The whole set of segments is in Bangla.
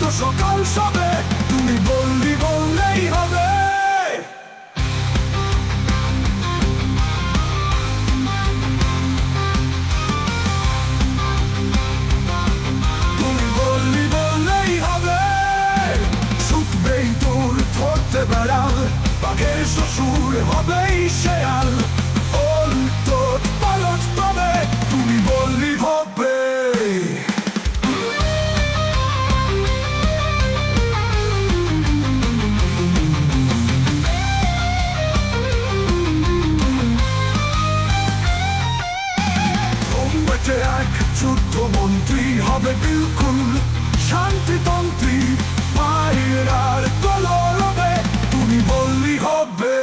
তো সকাল সবে, তুমি বললি বললেই হবে। তুমি বললি বললেই হবে। ছুটবেই দূর ধরতে বেড়াল, বাঘের শ্বশুর হবেই শেয়াল। ওলট পালট তবে তুমি বললি হবে। এক যুদ্ধমন্ত্রী হবে বিলকুল শান্তিতন্ত্রী, মায়ের আর কলরবে তুমি বললি হবে।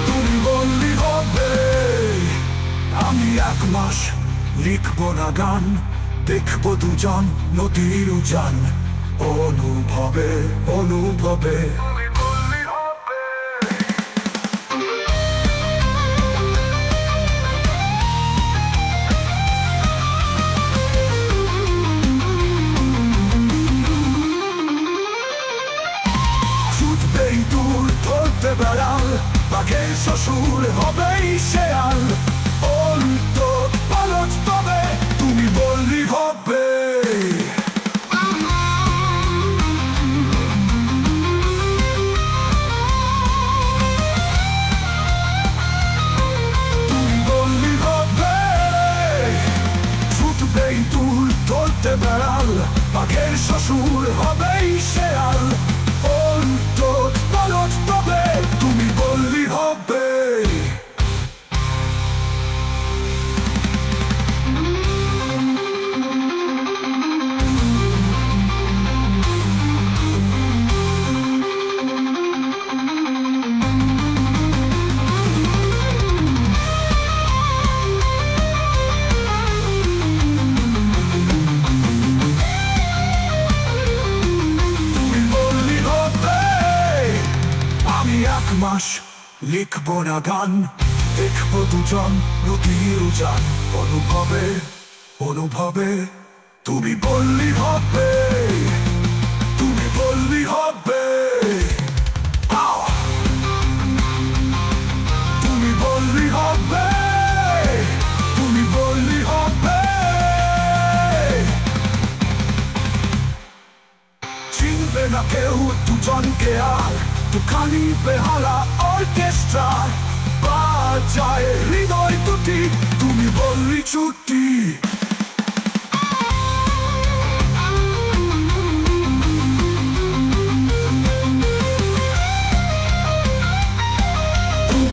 তুমি বললি হবে। আমি 1 মাস লিখবো না গান, দেখবো দুজন নদীর উজান। অনুভবে অনুভবে তুমি বললি হবে। ছুটবেই দূর ধরতে বেড়াল, বাঘের শ্বশুর হবেই শেয়াল। ওলট পালট তবে তুমি বললি হবে। ধরতে বেড়াল, বাঘের শ্বশুর হবেই শেয়াল। ওলট পালট তবে তুমি বললি হবে। আমি 1 মাস লিখবো না গান, দেখবো দুজন নদীর উজান। অনুভবে অনুভবে তুমি বললি হবে। তুমি বললি হবে। তুমি বললি হবে। তুমি বললি হবে। চিনবে না কেউ দুজনকে আর, দুখানি বেহালা অর্কেস্ট্রা বাজায় হৃদয় দুটি। তুমি বললি ছুটি।